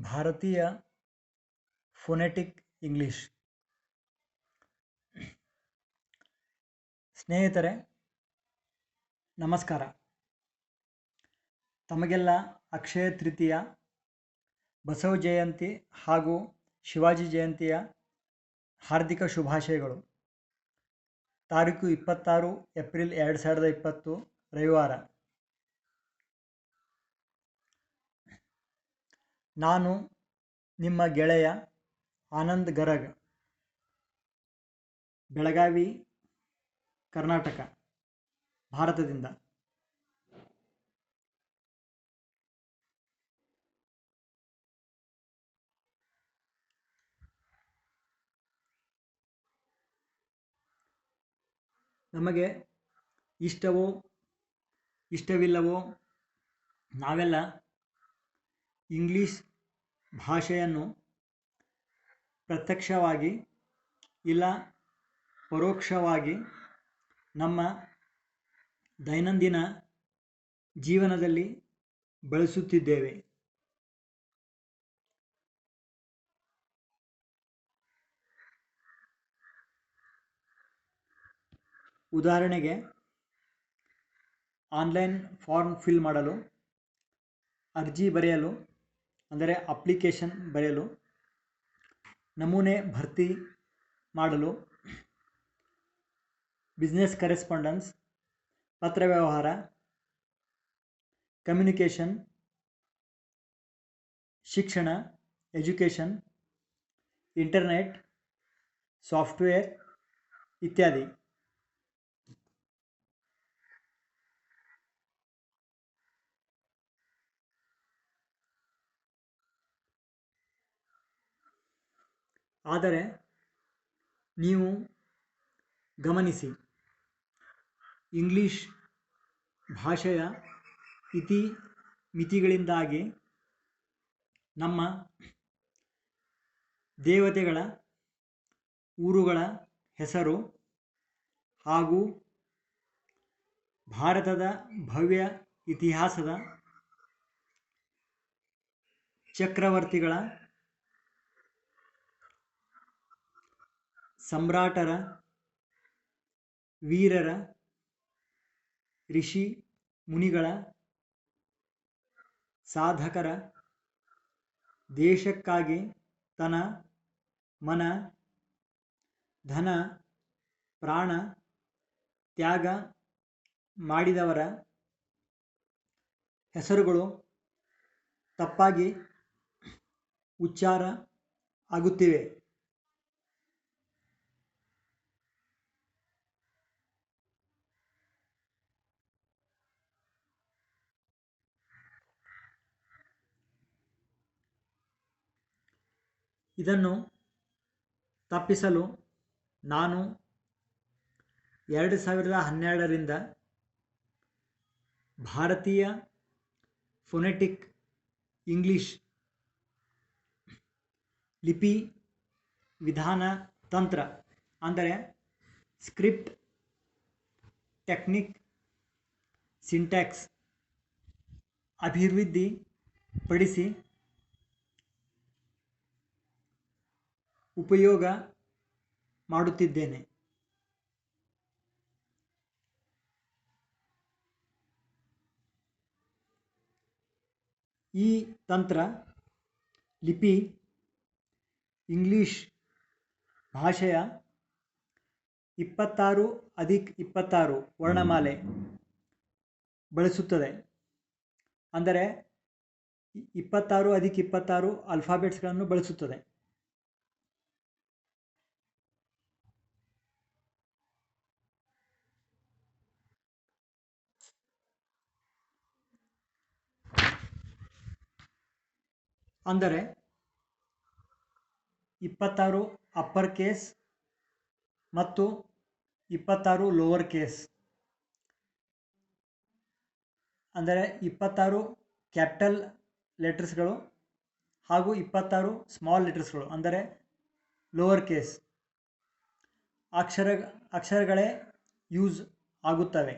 ಭಾರತೀಯ phonetic English. ಸ್ನೇಹಿತರೆ ನಮಸ್ಕಾರ. ತಮಗೆಲ್ಲ ಅಕ್ಷಯ ತೃತೀಯ, ಬಸವ ಜಯಂತಿ ಹಾಗೂ ಶಿವಾಜಿ ಜಯಂತಿಯ ಹಾರ್ದಿಕ ಶುಭಾಶಯಗಳು. ತಾರೀಕು 26 ಏಪ್ರಿಲ್ 2020 ರವಿವಾರ. ನಾನು ನಿಮ್ಮ ಗೆಳೆಯ ಆನಂದ್ ಗರಗ್, ಬೆಳಗಾವಿ, ಕರ್ನಾಟಕ, ಭಾರತದಿಂದ. ನಮಗೆ ಇಷ್ಟವೋ ಇಷ್ಟವಿಲ್ಲವೋ ನಾವೆಲ್ಲ ಇಂಗ್ಲಿಷ್ ಭಾಷೆಯನ್ನು ಪ್ರತ್ಯಕ್ಷವಾಗಿ ಇಲ್ಲ ಪರೋಕ್ಷವಾಗಿ ನಮ್ಮ ದೈನಂದಿನ ಜೀವನದಲ್ಲಿ ಬಳಸುತ್ತಿದ್ದೇವೆ. ಉದಾಹರಣೆಗೆ, ಆನ್ಲೈನ್ ಫಾರ್ಮ್ ಫಿಲ್ ಮಾಡಲು, ಅರ್ಜಿ ಬರೆಯಲು ಅಂದರೆ ಅಪ್ಲಿಕೇಶನ್ ಬರೆಯಲು, ನಮೂನೆ ಭರ್ತಿ ಮಾಡಲು, ಬಿಸ್ನೆಸ್ ಕರೆಸ್ಪಾಂಡೆನ್ಸ್, ಪತ್ರ ವ್ಯವಹಾರ, ಕಮ್ಯುನಿಕೇಷನ್, ಶಿಕ್ಷಣ, ಎಜುಕೇಷನ್, ಇಂಟರ್ನೆಟ್, ಸಾಫ್ಟ್ವೇರ್ ಇತ್ಯಾದಿ. ಆದರೆ ನೀವು ಗಮನಿಸಿ, ಇಂಗ್ಲಿಷ್ ಭಾಷೆಯ ಮಿತಿಗಳಿಂದಾಗಿ ನಮ್ಮ ದೇವತೆಗಳ ಊರುಗಳ ಹೆಸರು ಹಾಗೂ ಭಾರತದ ಭವ್ಯ ಇತಿಹಾಸದ ಚಕ್ರವರ್ತಿಗಳ, ಸಮ್ರಾಟರ, ವೀರರ, ಋಷಿ ಮುನಿಗಳ, ಸಾಧಕರ, ದೇಶಕ್ಕಾಗಿ ತನ ಮನ ಧನ ಪ್ರಾಣ ತ್ಯಾಗ ಮಾಡಿದವರ ಹೆಸರುಗಳು ತಪ್ಪಾಗಿ ಉಚ್ಚಾರ ಆಗುತ್ತಿವೆ. ಇದನ್ನು ತಪ್ಪಿಸಲು ನಾನು 2012ರಿಂದ ಭಾರತೀಯ ಫೊನೆಟಿಕ್ ಇಂಗ್ಲಿಷ್ ಲಿಪಿ ವಿಧಾನ ತಂತ್ರ ಅಂದರೆ ಸ್ಕ್ರಿಪ್ಟ್ ಟೆಕ್ನಿಕ್ ಸಿಂಟ್ಯಾಕ್ಸ್ ಅಭಿವೃದ್ಧಿಪಡಿಸಿ ಉಪಯೋಗ ಮಾಡುತ್ತಿದ್ದೇನೆ. ಈ ತಂತ್ರ ಲಿಪಿ ಇಂಗ್ಲಿಷ್ ಭಾಷೆಯ 26+26 ವರ್ಣಮಾಲೆ ಬಳಸುತ್ತದೆ. ಅಂದರೆ 26+26 ಆಲ್ಫಾಬೆಟ್ಸ್ಗಳನ್ನು ಬಳಸುತ್ತದೆ. ಅಂದರೆ 26 ಅಪ್ಪರ್ ಕೇಸ್ ಮತ್ತು 26 ಲೋವರ್ ಕೇಸ್. ಅಂದರೆ 26 ಕ್ಯಾಪಿಟಲ್ ಲೆಟರ್ಸ್ಗಳು ಹಾಗೂ 26 ಸ್ಮಾಲ್ ಲೆಟರ್ಸ್ಗಳು ಅಂದರೆ ಲೋವರ್ ಕೇಸ್ ಅಕ್ಷರಗಳೇ ಯೂಸ್ ಆಗುತ್ತವೆ.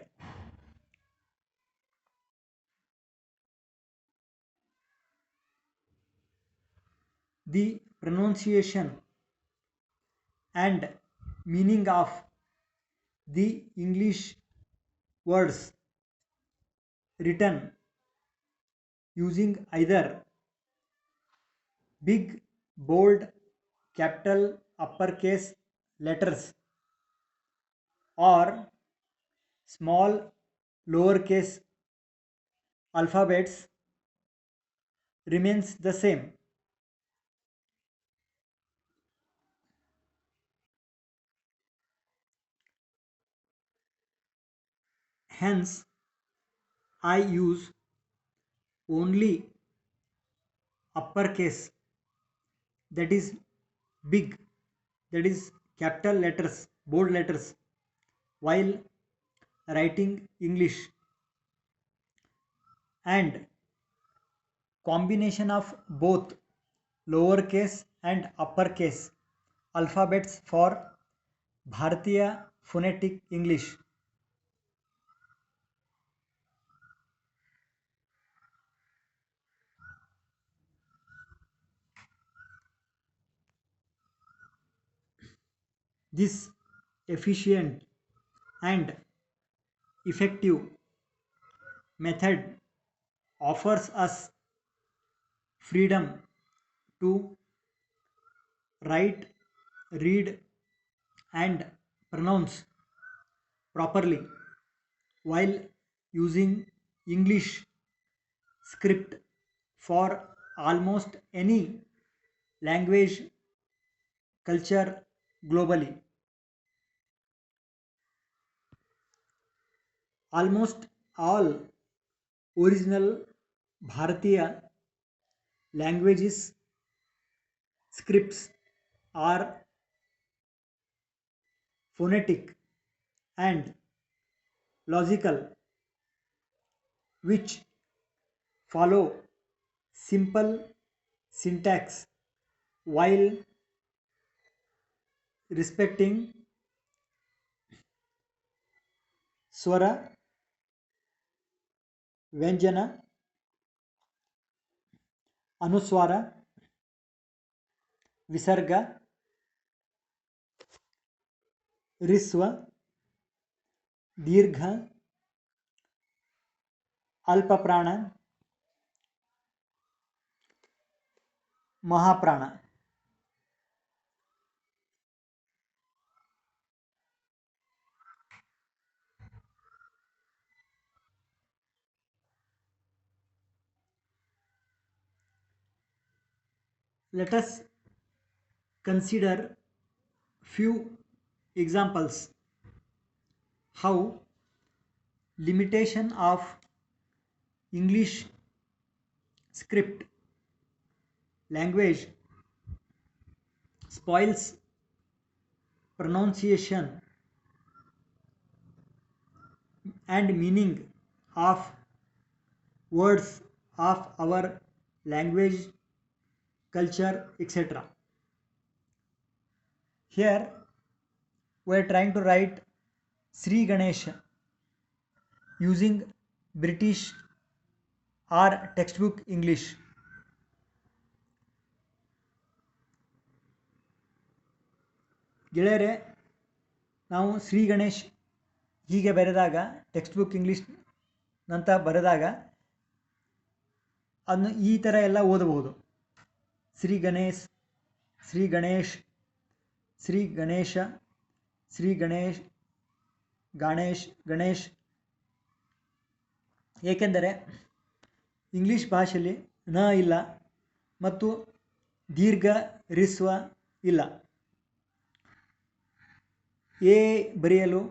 the pronunciation and meaning of the English words written using either big, bold, capital, uppercase letters or small, lowercase alphabets remains the same. Hence, I use only uppercase, that is big, that is capital letters, bold letters, while writing English, and combination of both lowercase and uppercase alphabets for Bharatiya phonetic English. This efficient and effective method offers us freedom to write, read, and pronounce properly while using English script for almost any language culture globally. Almost all original Bharatiya languages scripts are phonetic and logical, which follow simple syntax while respecting swara, vyanjana, anuswara, visarga, risva, दीर्घ, अल्पप्राण, महाप्राण. Let us consider few examples how limitation of English script language spoils pronunciation and meaning of words of our language, culture, etc. Here we are trying to write Sri Ganesh using British or textbook English. ಗೆಳೆಯರೆ, ನಾವು ಶ್ರೀ ಗಣೇಶ್ ಹೀಗೆ ಬರೆದಾಗ text book English ನಂತ ಬರೆದಾಗ ಅದನ್ನು ಈ ಥರ ಎಲ್ಲ ಓದಬಹುದು. ಶ್ರೀ ಗಣೇಶ್, ಶ್ರೀ ಗಣೇಶ್, ಶ್ರೀ ಗಣೇಶ, ಶ್ರೀ ಗಣೇಶ್, ಗಣೇಶ್, ಗಣೇಶ್. ಏಕೆಂದರೆ ಇಂಗ್ಲೀಷ್ ಭಾಷೆಯಲ್ಲಿ ನ ಇಲ್ಲ ಮತ್ತು ದೀರ್ಘ ರಿಸ್ವ ಇಲ್ಲ. ಎ ಬರೆಯಲು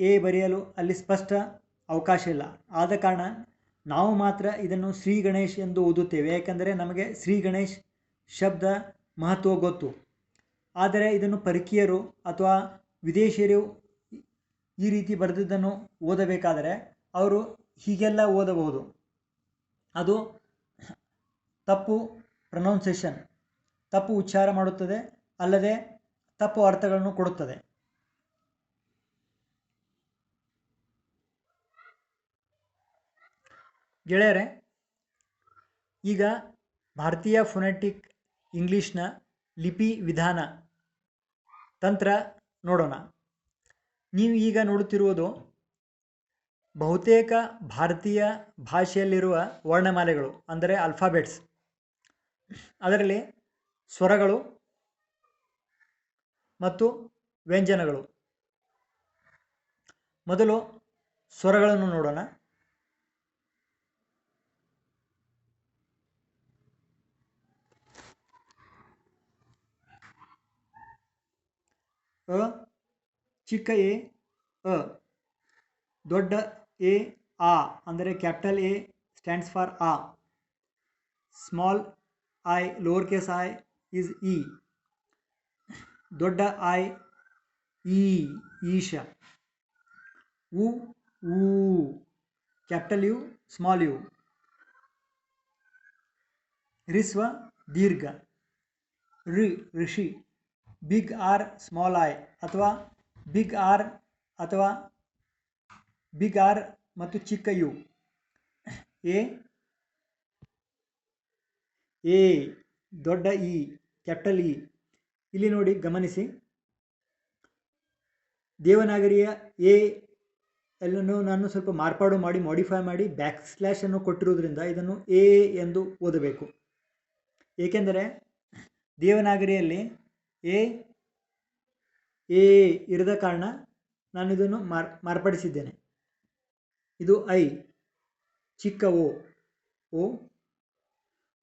ಎ ಬರೆಯಲು ಅಲ್ಲಿ ಸ್ಪಷ್ಟ ಅವಕಾಶ ಇಲ್ಲ. ಆದ ಕಾರಣ ನಾವು ಮಾತ್ರ ಇದನ್ನು ಶ್ರೀ ಗಣೇಶ್ ಎಂದು ಓದುತ್ತೇವೆ, ಏಕೆಂದರೆ ನಮಗೆ ಶ್ರೀ ಗಣೇಶ್ ಶಬ್ದ ಮಹತ್ವ ಗೊತ್ತು. ಆದರೆ ಇದನ್ನು ಪರಕೀಯರು ಅಥವಾ ವಿದೇಶಿಯರು ಈ ರೀತಿ ಬರೆದಿದ್ದನ್ನು ಓದಬೇಕಾದರೆ ಅವರು ಹೀಗೆಲ್ಲ ಓದಬಹುದು. ಅದು ತಪ್ಪು ಪ್ರೊನೌನ್ಸಿಯೇಷನ್, ತಪ್ಪು ಉಚ್ಚಾರ ಮಾಡುತ್ತದೆ, ಅಲ್ಲದೆ ತಪ್ಪು ಅರ್ಥಗಳನ್ನು ಕೊಡುತ್ತದೆ. ಗೆಳೆಯರೆ, ಈಗ ಭಾರತೀಯ ಫೊನೆಟಿಕ್ ಇಂಗ್ಲೀಷ್ನ ಲಿಪಿ ವಿಧಾನ ತಂತ್ರ ನೋಡೋಣ. ನೀವು ಈಗ ನೋಡುತ್ತಿರುವುದು ಬಹುತೇಕ ಭಾರತೀಯ ಭಾಷೆಯಲ್ಲಿರುವ ವರ್ಣಮಾಲೆಗಳು, ಅಂದರೆ ಆಲ್ಫಾಬೆಟ್ಸ್. ಅದರಲ್ಲಿ ಸ್ವರಗಳು ಮತ್ತು ವ್ಯಂಜನಗಳು. ಮೊದಲು ಸ್ವರಗಳನ್ನು ನೋಡೋಣ. ಅ, ಚಿಕ್ಕ ಎ ಅ, ದೊಡ್ಡ ಎ ಆ, ಅಂದರೆ ಕ್ಯಾಪಿಟಲ್ ಎ ಸ್ಟ್ಯಾಂಡ್ಸ್ ಫಾರ್ ಆ. Small I, lower case I is E. ದೊಡ್ಡ ಐ ಈ, ಈಶ. ಉ ಊ, ಕ್ಯಾಪಿಟಲ್ ಯು ಸ್ಮಾಲ್ ಯು. ರಿಸ್ವ ದೀರ್ಘ. ರಿ ಋಷಿ. ಬಿಗ್ ಆರ್ ಸ್ಮಾಲ್ ಐ, ಅಥವಾ ಬಿಗ್ ಆರ್ ಅಥವಾ ಬಿಗ್ ಆರ್ ಮತ್ತು ಚಿಕ್ಕ ಯು. ಎ ಎ, ದೊಡ್ಡ ಇ, ಕ್ಯಾಪಿಟಲ್ ಇ. ಇಲ್ಲಿ ನೋಡಿ, ಗಮನಿಸಿ, ದೇವನಾಗರಿಯ ಎ ಎಲ್ಲನ್ನು ನಾನು ಸ್ವಲ್ಪ ಮಾರ್ಪಾಡು ಮಾಡಿ ಮಾಡಿಫೈ ಮಾಡಿ ಬ್ಯಾಕ್ ಸ್ಲ್ಯಾಶ್ ಅನ್ನು ಕೊಟ್ಟಿರುವುದರಿಂದ ಇದನ್ನು ಎ ಎಂದು ಓದಬೇಕು. ಏಕೆಂದರೆ ದೇವನಾಗರಿಯಲ್ಲಿ ಎ ಎ ಇರದ ಕಾರಣ ನಾನು ಇದನ್ನು ಮಾರ್ಪಡಿಸಿದ್ದೇನೆ. ಇದು ಐ, ಚಿಕ್ಕ ಓ ಓ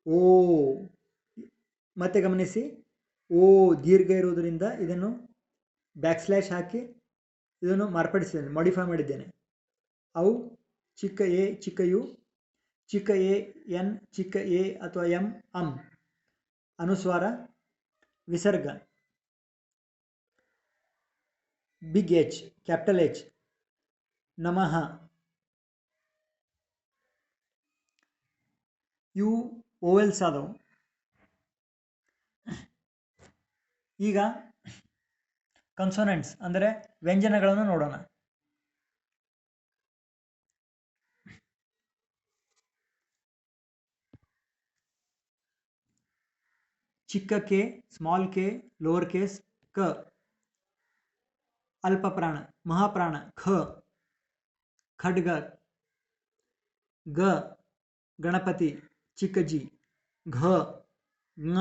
ಓ. ಮತ್ತೆ ಗಮನಿಸಿ, ಓ ದೀರ್ಘ ಇರುವುದರಿಂದ ಇದನ್ನು ಬ್ಯಾಕ್ ಸ್ಲ್ಯಾಶ್ ಹಾಕಿ ಇದನ್ನು ಮಾರ್ಪಡಿಸಿದ್ದೇನೆ, ಮಾಡಿಫೈ ಮಾಡಿದ್ದೇನೆ. ಔ, ಚಿಕ್ಕ ಎ ಚಿಕ್ಕ ಯು, ಚಿಕ್ಕ ಎ ಎನ್, ಚಿಕ್ಕ ಎ ಅಥವಾ ಎಂ ಅಂ. ಅನುಸ್ವಾರ, ವಿಸರ್ಗ. ಬಿಗ್ ಎಚ್, ಕ್ಯಾಪಿಟಲ್ ಎಚ್, ನಮಃ. ಇವು ಓವೆಲ್ಸ್ ಆದವು. ಈಗ ಕನ್ಸೋನೆಂಟ್ಸ್ ಅಂದರೆ ವ್ಯಂಜನಗಳನ್ನು ನೋಡೋಣ. ಚಿಕ್ಕ K, small K, lower case ಕ. ಅಲ್ಪ ಪ್ರಾಣ, ಮಹಾಪ್ರಾಣ ಖ. ಖಡ್ಗ. ಗ, ಗಣಪತಿ ಚಿಕ್ಕ ಜಿ. ಘ, ङ.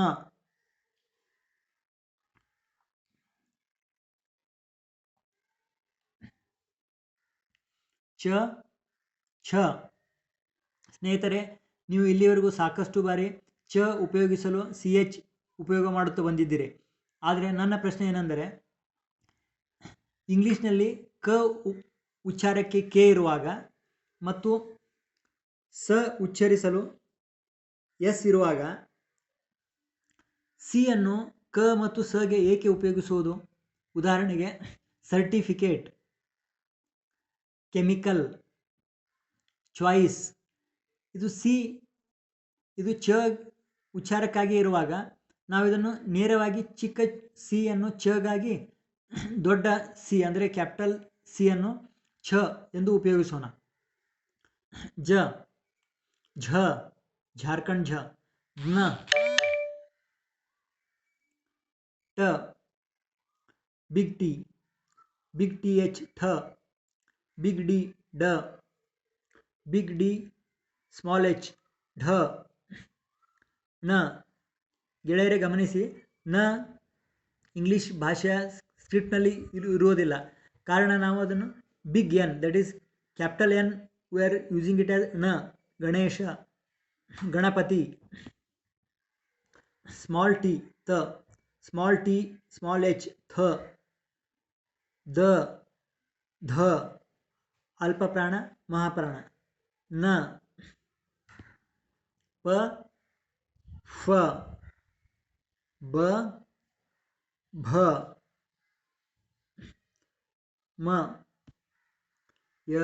ಚ, ಛ. ಸ್ನೇಹಿತರೆ, ನೀವು ಇಲ್ಲಿವರೆಗೂ ಸಾಕಷ್ಟು ಬಾರಿ ಚ ಉಪಯೋಗಿಸಲು ಸಿ ಎಚ್ ಉಪಯೋಗ ಮಾಡುತ್ತಾ ಬಂದಿದ್ದೀರಿ. ಆದರೆ ನನ್ನ ಪ್ರಶ್ನೆ ಏನೆಂದರೆ, ಇಂಗ್ಲೀಷ್ನಲ್ಲಿ ಕ ಉಚ್ಚಾರಕ್ಕೆ ಕೆ ಇರುವಾಗ ಮತ್ತು ಸ ಉಚ್ಚರಿಸಲು ಎಸ್ ಇರುವಾಗ ಸಿ ಅನ್ನು ಕ ಮತ್ತು ಸಗೆ ಏಕೆ ಉಪಯೋಗಿಸುವುದು? ಉದಾಹರಣೆಗೆ ಸರ್ಟಿಫಿಕೇಟ್, ಕೆಮಿಕಲ್, ಚಾಯ್ಸ್. ಇದು ಸಿ, ಇದು ಚ ಉಚ್ಚಾರಕ್ಕಾಗಿ ಇರುವಾಗ ನಾವು ಇದನ್ನು ನೇರವಾಗಿ ಚಿಕ್ಕ ಸಿ ಅನ್ನು ಚಗಾಗಿ, ದೊಡ್ಡ ಸಿ ಅಂದರೆ ಕ್ಯಾಪಿಟಲ್ ಸಿ ಅನ್ನು ಛ ಎಂದು ಉಪಯೋಗಿಸೋಣ. ಜ, ಝ, ಝಾರ್ಖಂಡ್ ಝ. ಜ್ಞ, ಟ, big T, big T H ಠ. ಬಿಗ್ ಡಿ, ಡ. ಬಿಗ್ ಡಿ ಸ್ಮಾಲ್ ಎಚ್ ಢ. ನ. ಗೆಳೆಯರೆ ಗಮನಿಸಿ, ನ ಇಂಗ್ಲೀಷ್ ಭಾಷೆಯ ಸ್ಕ್ರಿಪ್ಟ್ನಲ್ಲಿ ಇರುವುದಿಲ್ಲ. ಕಾರಣ ನಾವು ಅದನ್ನು big N, that is capital N, we are using it as ನ. ಗಣೇಶ, ಗಣಪತಿ. ಸ್ಮಾಲ್ ಟಿ ತ. ಸ್ಮಾಲ್ ಟಿ ಸ್ಮಾಲ್ ಎಚ್ ಥ. ದ, ಧ. ಅಲ್ಪ ಪ್ರಾಣ, ಮಹಾಪ್ರಾಣ. ನ. ಪ, ಫ. ಬ, ಭ. ಮ, ಯ,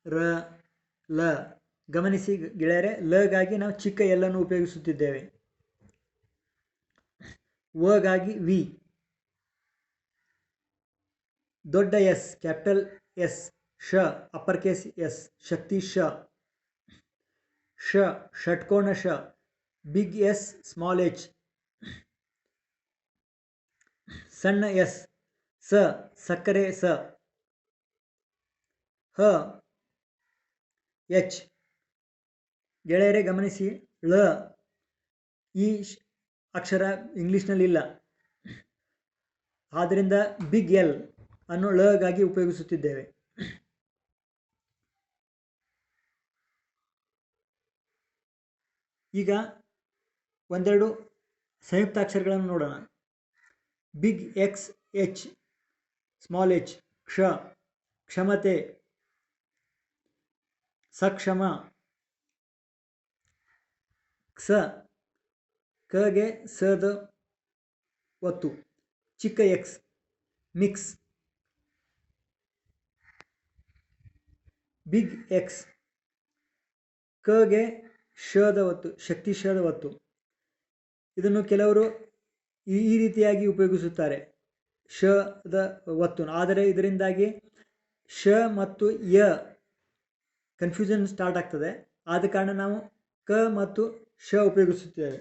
ರ, ಲ. ಗಮನಿಸಿ ಗೆಳೆಯರೆ, ಲಗಾಗಿ ನಾವು ಚಿಕ್ಕ ಎಲ್ಲನ್ನು ಉಪಯೋಗಿಸುತ್ತಿದ್ದೇವೆ. ವಗಾಗಿ ವಿ. ದೊಡ್ಡ ಎಸ್, ಕ್ಯಾಪಿಟಲ್ ಎಸ್ ಶ, ಅಪ್ಪರ್ ಕೇಸ್ ಎಸ್, ಶಕ್ತಿ ಶ. ಷ, ಷಟ್ಕೋಣ ಶ. Big S small H. ಸಣ್ಣ ಎಸ್, ಸ ಸಕ್ಕರೆ ಸ, ಹ ಎಚ್. ಗೆಳೆಯರೇ ಗಮನಿಸಿ, ಳ ಈ ಅಕ್ಷರ ಇಂಗ್ಲೀಷ್ನಲ್ಲಿ ಇಲ್ಲ, ಆದ್ದರಿಂದ ಬಿಗ್ ಎಲ್ ಅನ್ನು ಳಗಾಗಿ ಉಪಯೋಗಿಸುತ್ತಿದ್ದೇವೆ. ಈಗ ಒಂದೆರಡು ಸಂಯುಕ್ತಾಕ್ಷರಗಳನ್ನು ನೋಡೋಣ. Big X H, small H ಕ್ಷ ಕ್ಷಮತೆ, ಸಕ್ಷಮ, ಕ್ಸ ಕಗೆ ಸದ ಒತ್ತು, ಚಿಕ್ಕ ಎಕ್ಸ್ ಮಿಕ್ಸ್, ಬಿಗ್ ಎಕ್ಸ್ ಕಗೆ ಶದ ಒತ್ತು, ಶಕ್ತಿ ಶದ ಒತ್ತು. ಇದನ್ನು ಕೆಲವರು ಈ ರೀತಿಯಾಗಿ ಉಪಯೋಗಿಸುತ್ತಾರೆ, ಶದ ಒತ್ತು. ಆದರೆ ಇದರಿಂದಾಗಿ ಶ ಮತ್ತು ಯ ಕನ್ಫ್ಯೂಷನ್ ಸ್ಟಾರ್ಟ್ ಆಗ್ತದೆ. ಆದ ಕಾರಣ ನಾವು ಕ ಮತ್ತು ಶ ಉಪಯೋಗಿಸುತ್ತೇವೆ.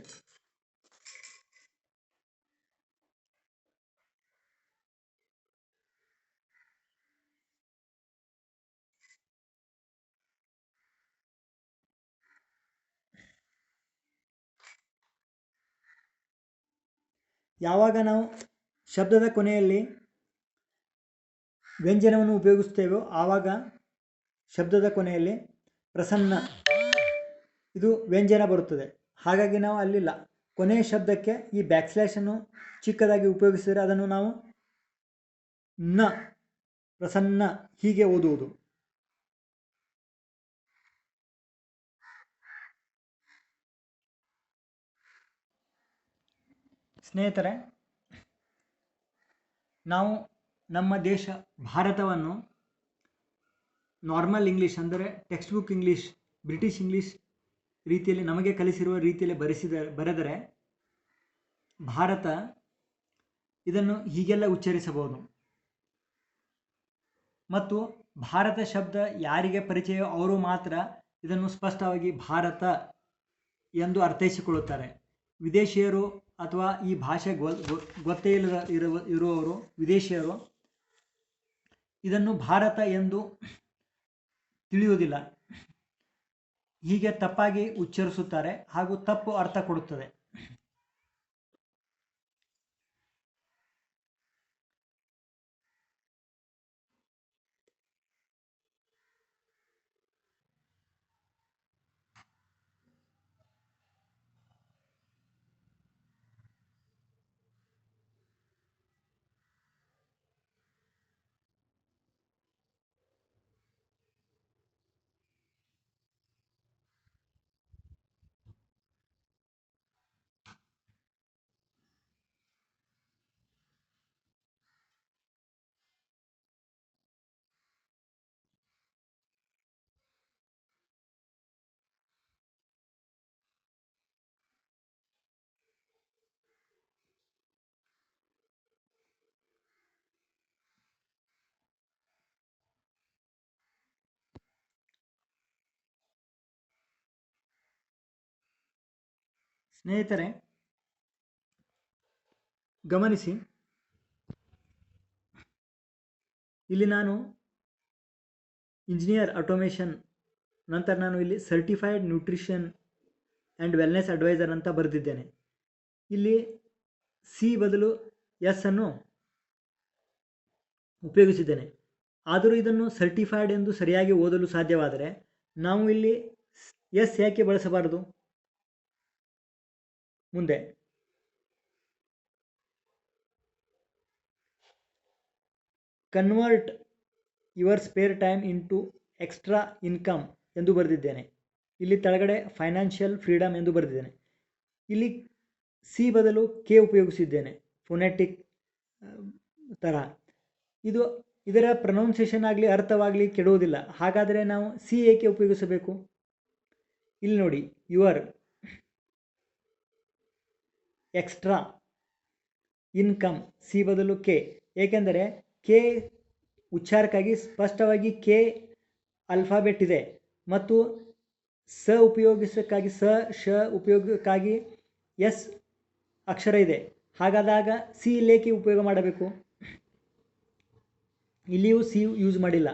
ಯಾವಾಗ ನಾವು ಶಬ್ದದ ಕೊನೆಯಲ್ಲಿ ವ್ಯಂಜನವನ್ನು ಉಪಯೋಗಿಸ್ತೇವೋ ಆವಾಗ ಶಬ್ದದ ಕೊನೆಯಲ್ಲಿ ಪ್ರಸನ್ನ ಇದು ವ್ಯಂಜನ ಬರುತ್ತದೆ. ಹಾಗಾಗಿ ನಾವು ಅಲ್ಲಿಲ್ಲ, ಕೊನೆಯ ಶಬ್ದಕ್ಕೆ ಈ ಬ್ಯಾಕ್ಸ್ಲ್ಯಾಶನ್ನು ಚಿಕ್ಕದಾಗಿ ಉಪಯೋಗಿಸಿದರೆ ಅದನ್ನು ನಾವು ನ ಪ್ರಸನ್ನ ಹೀಗೆ ಓದುವುದು. ಸ್ನೇಹಿತರೆ, ನಾವು ನಮ್ಮ ದೇಶ ಭಾರತವನ್ನು ನಾರ್ಮಲ್ ಇಂಗ್ಲೀಷ್ ಅಂದರೆ text book English, British English ರೀತಿಯಲ್ಲಿ ನಮಗೆ ಕಲಿಸಿರುವ ರೀತಿಯಲ್ಲಿ ಬರೆದರೆ ಭಾರತ ಇದನ್ನು ಹೀಗೆಲ್ಲ ಉಚ್ಚರಿಸಬಹುದು. ಮತ್ತು ಭಾರತ ಶಬ್ದ ಯಾರಿಗೆ ಪರಿಚಯವೋ ಅವರು ಮಾತ್ರ ಇದನ್ನು ಸ್ಪಷ್ಟವಾಗಿ ಭಾರತ ಎಂದು ಅರ್ಥೈಸಿಕೊಳ್ಳುತ್ತಾರೆ. ವಿದೇಶಿಯರು ಅಥವಾ ಈ ಭಾಷೆ ಗೊತ್ತೇ ಇರುವವರು ವಿದೇಶಿಯರು ಇದನ್ನು ಭಾರತ ಎಂದು ತಿಳಿಯುವುದಿಲ್ಲ, ಹೀಗೆ ತಪ್ಪಾಗಿ ಉಚ್ಚರಿಸುತ್ತಾರೆ ಹಾಗೂ ತಪ್ಪು ಅರ್ಥ ಕೊಡುತ್ತದೆ. ಸ್ನೇಹಿತರೆ ಗಮನಿಸಿ, ಇಲ್ಲಿ ನಾನು ಇಂಜಿನಿಯರ್ ಆಟೋಮೇಷನ್ ನಂತರ ನಾನು ಇಲ್ಲಿ certified nutrition and wellness advisor ಅಂತ ಬರೆದಿದ್ದೇನೆ. ಇಲ್ಲಿ ಸಿ ಬದಲು ಎಸ್ ಅನ್ನು ಉಪಯೋಗಿಸಿದ್ದೇನೆ. ಆದರೂ ಇದನ್ನು ಸರ್ಟಿಫೈಡ್ ಎಂದು ಸರಿಯಾಗಿ ಓದಲು ಸಾಧ್ಯವಾದರೆ ನಾವು ಇಲ್ಲಿ ಎಸ್ ಯಾಕೆ ಬಳಸಬಾರದು? ಮುಂದೆ convert your spare time into extra income ಎಂದು ಬರೆದಿದ್ದೇನೆ. ಇಲ್ಲಿ ಕೆಳಗಡೆ ಫೈನಾನ್ಷಿಯಲ್ ಫ್ರೀಡಮ್ ಎಂದು ಬರೆದಿದ್ದೇನೆ. ಇಲ್ಲಿ ಸಿ ಬದಲು ಕೆ ಉಪಯೋಗಿಸಿದ್ದೇನೆ, ಫೋನೆಟಿಕ್ ತರಹ. ಇದರ ಪ್ರೊನೌನ್ಸಿಯೇಷನ್ ಆಗಲಿ ಅರ್ಥವಾಗಲಿ ಕೆಡುವುದಿಲ್ಲ. ಹಾಗಾದರೆ ನಾವು ಸಿ ಏಕೆ ಉಪಯೋಗಿಸಬೇಕು? ಇಲ್ಲಿ ನೋಡಿ, ಯುವರ್, ಎಕ್ಸ್ಟ್ರಾ, ಇನ್ಕಮ್, ಸಿ ಬದಲು ಕೆ. ಏಕೆಂದರೆ ಕೆ ಉಚ್ಚಾರಕ್ಕಾಗಿ ಸ್ಪಷ್ಟವಾಗಿ ಕೆ ಅಲ್ಫಾಬೆಟ್ ಇದೆ ಮತ್ತು ಸ ಉಪಯೋಗಿಸಕ್ಕಾಗಿ ಸ ಶ ಉಪಯೋಗಕ್ಕಾಗಿ ಎಸ್ ಅಕ್ಷರ ಇದೆ. ಹಾಗಾದಾಗ ಸಿ ಇಲ್ಲೇಕೆ ಉಪಯೋಗ ಮಾಡಬೇಕು? ಇಲ್ಲಿಯೂ ಸಿ ಯೂಸ್ ಮಾಡಿಲ್ಲ.